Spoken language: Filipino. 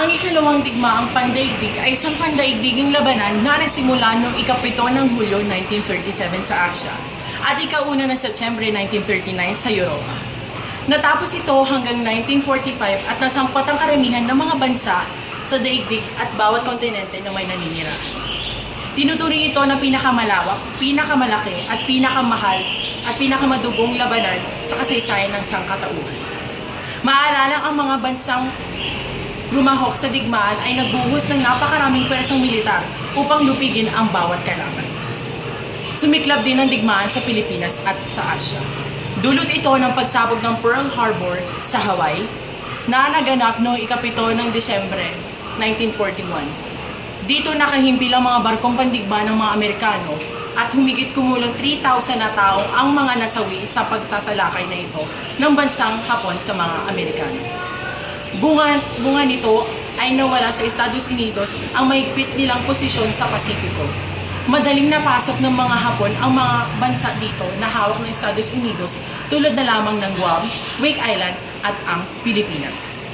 Ang ikalawang digmaang pandaigdig ay isang pandaigdiging labanan na nagsimula noong ika-7 ng Hulyo 1937 sa Asya at ika-1 ng Setyembre 1939 sa Europa. Natapos ito hanggang 1945 at nasangkot ang karamihan ng mga bansa sa daigdig at bawat kontinente na may naninira. Tinuturing ito na pinakamalawak, pinakamalaki at pinakamahal at pinakamadugong labanan sa kasaysayan ng sangkatauhan. Maalala ang mga bansang lumahok sa digmaan ay nagbuhos ng napakaraming pwersang militar upang lupigin ang bawat kalaban. Sumiklab din ang digmaan sa Pilipinas at sa Asya. Dulot ito ng pagsabog ng Pearl Harbor sa Hawaii na naganap noong ika-7 ng Desyembre 1941. Dito nakahimpil ang mga barkong pandigma ng mga Amerikano at humigit kumulang 3,000 na tao ang mga nasawi sa pagsasalakay na ito ng bansang Hapon sa mga Amerikano. Bunga nito ay nawala sa Estados Unidos ang mahigpit nilang posisyon sa Pasipiko. Madaling napasok ng mga Hapon ang mga bansa dito na hawak ng Estados Unidos tulad na lamang ng Guam, Wake Island at ang Pilipinas.